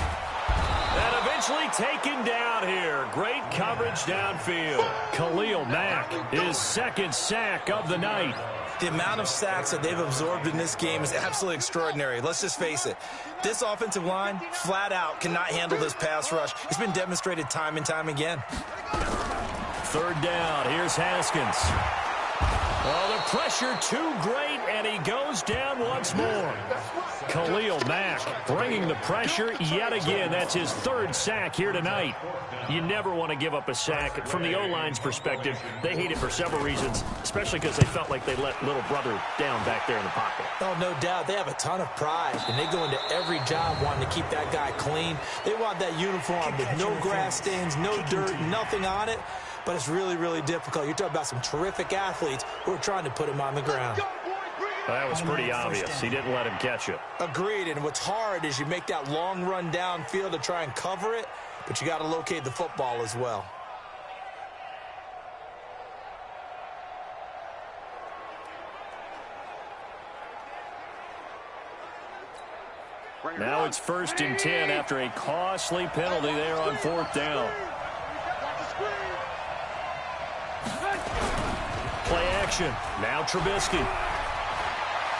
And eventually taken down here. Great coverage downfield. Khalil Mack, his 2nd sack of the night. The amount of sacks that they've absorbed in this game is absolutely extraordinary. Let's just face it. This offensive line, flat out, cannot handle this pass rush. It's been demonstrated time and time again. 3rd down. Here's Haskins. Oh, the pressure too great, and he goes down once more. Khalil Mack bringing the pressure yet again. That's his third sack here tonight. You never want to give up a sack. From the O-line's perspective, they hate it for several reasons, especially because they felt like they let little brother down back there in the pocket. Oh, no doubt. They have a ton of pride, and they go into every job wanting to keep that guy clean. They want that uniform with no grass stains, no dirt, nothing on it. But it's really, really difficult. You're talking about some terrific athletes who are trying to put him on the ground. Well, that was pretty obvious. He didn't let him catch it. Agreed, and what's hard is you make that long run downfield to try and cover it, but you got to locate the football as well. Now it's 1st and 10 after a costly penalty there on 4th down. Play action. Now Trubisky.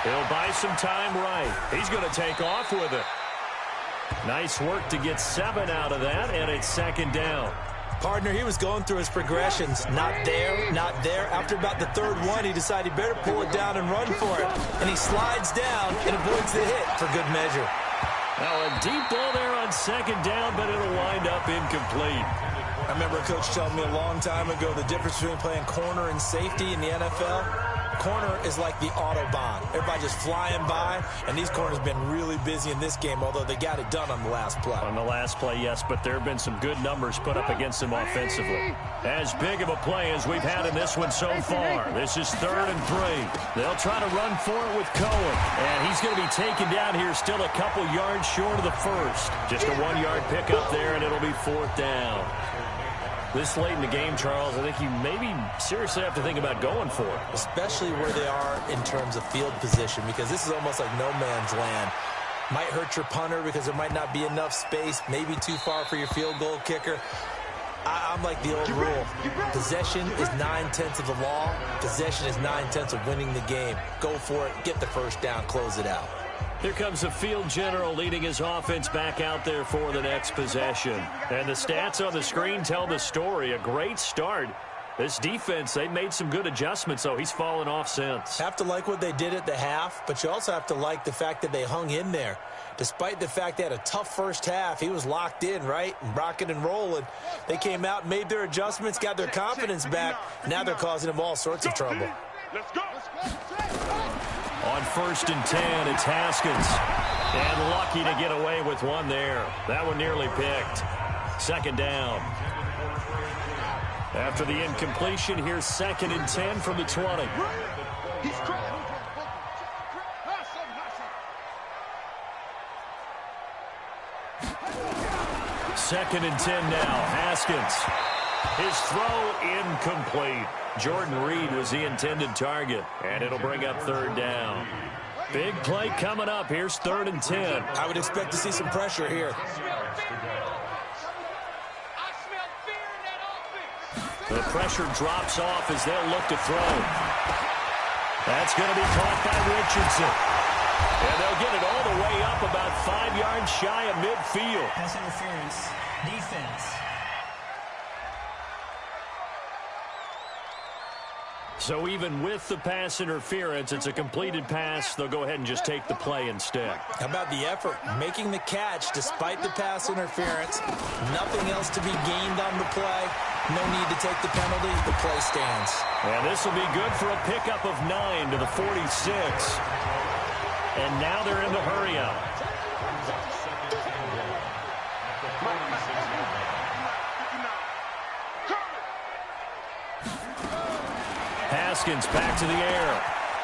He'll buy some time right. He's going to take off with it. Nice work to get 7 out of that, and it's 2nd down. Partner, he was going through his progressions. Not there, not there. After about the 3rd one, he decided he better pull it down and run for it. And he slides down and avoids the hit for good measure. Now a deep ball there on 2nd down, but it'll wind up incomplete. I remember a coach telling me a long time ago the difference between playing corner and safety in the NFL. Corner is like the Autobahn. Everybody just flying by, and these corners have been really busy in this game, although they got it done on the last play. On the last play, yes, but there have been some good numbers put up against them offensively. As big of a play as we've had in this one so far. This is 3rd and 3. They'll try to run for it with Cohen, and he's going to be taken down here still a couple yards short of the first. Just a 1-yard pickup there, and it'll be 4th down. This late in the game, Charles, I think you maybe seriously have to think about going for it. Especially where they are in terms of field position, because this is almost like no man's land. Might hurt your punter because there might not be enough space, maybe too far for your field goal kicker. I'm like the old rule. Possession is 9/10 of the law. Possession is 9/10 of winning the game. Go for it, get the first down, close it out. Here comes the field general leading his offense back out there for the next possession. And the stats on the screen tell the story. A great start. This defense, they made some good adjustments, though. He's fallen off since. Have to like what they did at the half, but you also have to like the fact that they hung in there. Despite the fact they had a tough first half, he was locked in, right? And rocking and rolling. They came out, made their adjustments, got their confidence back. Now they're causing him all sorts of trouble. Let's go. On 1st and 10, it's Haskins. And lucky to get away with one there. That one nearly picked. 2nd down. After the incompletion, here's 2nd and 10 from the 20. Second and 10 now. Haskins. His throw incomplete. Jordan Reed was the intended target, and it'll bring up 3rd down. Big play coming up. Here's 3rd and 10. I would expect to see some pressure here. The pressure drops off as they'll look to throw. That's going to be caught by Richardson. And they'll get it all the way up about 5 yards shy of midfield. Pass interference. Defense. So even with the pass interference, it's a completed pass. They'll go ahead and just take the play instead. How about the effort? Making the catch despite the pass interference. Nothing else to be gained on the play. No need to take the penalty. The play stands. And this will be good for a pickup of 9 to the 46. And now they're in the hurry-up. Haskins back to the air.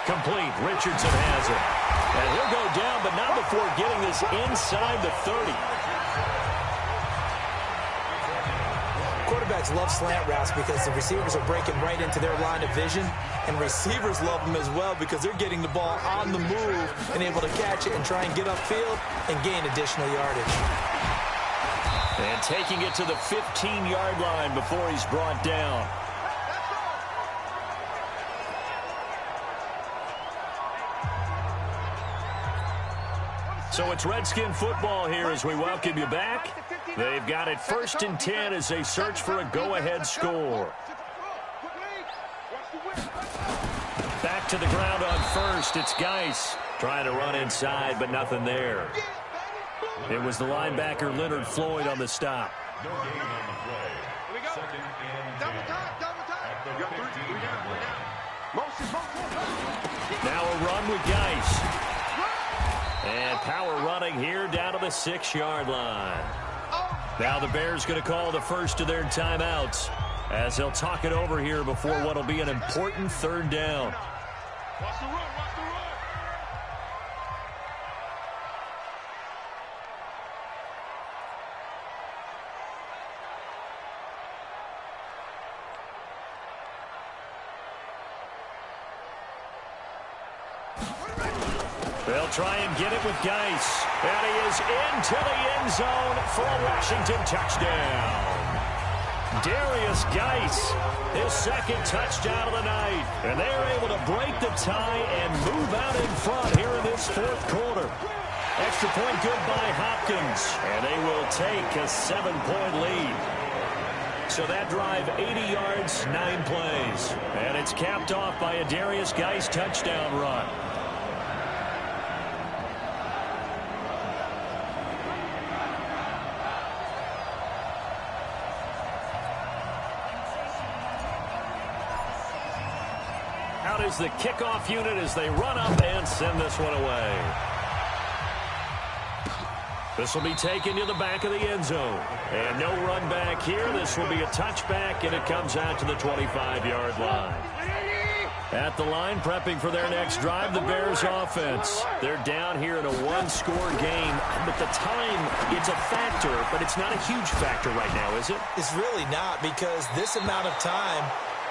Complete. Richardson has it. And he'll go down, but not before getting this inside the 30. Quarterbacks love slant routes because the receivers are breaking right into their line of vision, and receivers love them as well because they're getting the ball on the move and able to catch it and try and get upfield and gain additional yardage. And taking it to the 15-yard line before he's brought down. So it's Redskin football here as we welcome you back. They've got it 1st and 10 as they search for a go-ahead score. Back to the ground on first. It's Geis trying to run inside, but nothing there. It was the linebacker Leonard Floyd on the stop. No gain on the play. Here we go. Second and 10. Double time. You got 3. We down. Motion. Now a run with Geis. And power running here down to the 6-yard line. Now the Bears going to call the first of their timeouts as they'll talk it over here before what will be an important 3rd down. Watch the run. Watch the run. They'll try and get it with Geis. And he is into the end zone for a Washington touchdown. Darius Geis, his 2nd touchdown of the night. And they're able to break the tie and move out in front here in this 4th quarter. Extra point good by Hopkins. And they will take a 7-point lead. So that drive, 80 yards, 9 plays. And it's capped off by a Darius Geis touchdown run. Out is the kickoff unit as they run up and send this one away. This will be taken to the back of the end zone. And no run back here. This will be a touchback, and it comes out to the 25-yard line. At the line, prepping for their next drive, the Bears offense. They're down here in a 1-score game. But the time, it's a factor, but it's not a huge factor right now, is it? It's really not, because this amount of time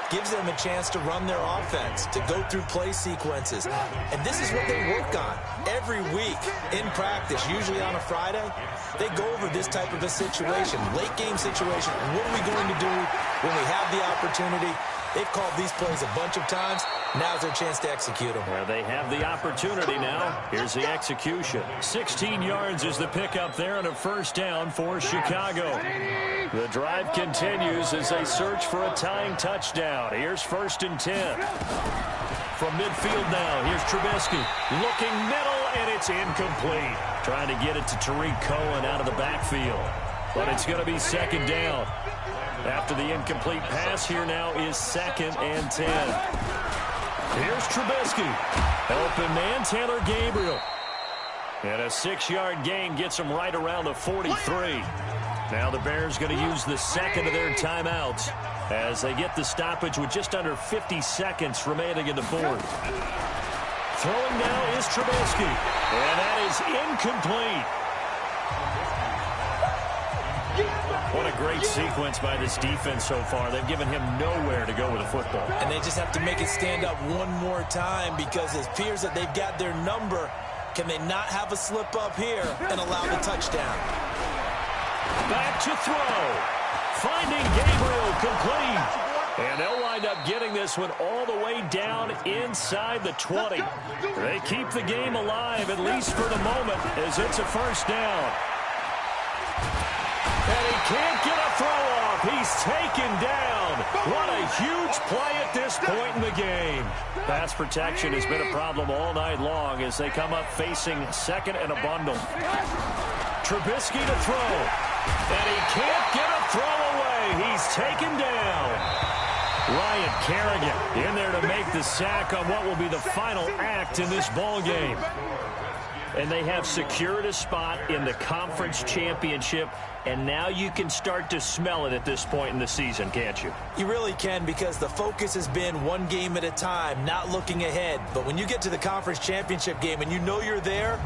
gives them a chance to run their offense, to go through play sequences. And this is what they work on every week in practice, usually on a Friday. They go over this type of a situation, late game situation. What are we going to do when we have the opportunity? They've called these plays a bunch of times. Now's their chance to execute them. Well, they have the opportunity now. Here's the execution. 16 yards is the pickup there on a 1st down for Chicago. The drive continues as they search for a tying touchdown. Here's 1st and 10. From midfield now, here's Trubisky. Looking middle, and it's incomplete. Trying to get it to Tariq Cohen out of the backfield. But it's going to be 2nd down. After the incomplete pass, here now is 2nd and 10. Here's Trubisky. Open man, Taylor Gabriel. And a 6-yard gain gets him right around the 43. Now the Bears going to use the 2nd of their timeouts as they get the stoppage with just under 50 seconds remaining in the 4th. Throwing now is Trubisky. And that is incomplete. What a great sequence by this defense so far. They've given him nowhere to go with the football. And they just have to make it stand up one more time, because it appears that they've got their number. Can they not have a slip up here and allow the touchdown? Back to throw. Finding Gabriel complete. And they'll wind up getting this one all the way down inside the 20. They keep the game alive, at least for the moment, as it's a 1st down. And he can't get a throw off. He's taken down. What a huge play at this point in the game. Pass protection has been a problem all night long as they come up facing 2nd and a bundle. Trubisky to throw. And he can't get a throw away. He's taken down. Ryan Kerrigan in there to make the sack on what will be the final act in this ball game. And they have secured a spot in the conference championship, and now you can start to smell it at this point in the season, can't you? You really can, because the focus has been one game at a time, not looking ahead. But when you get to the conference championship game and you know you're there,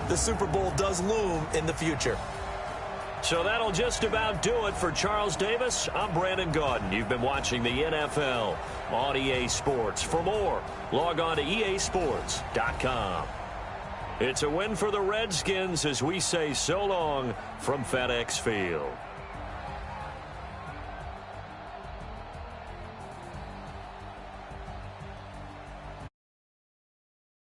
the Super Bowl does loom in the future. So that'll just about do it for Charles Davis. I'm Brandon Gaudin. You've been watching the NFL on EA Sports. For more, log on to easports.com. It's a win for the Redskins as we say so long from FedEx Field.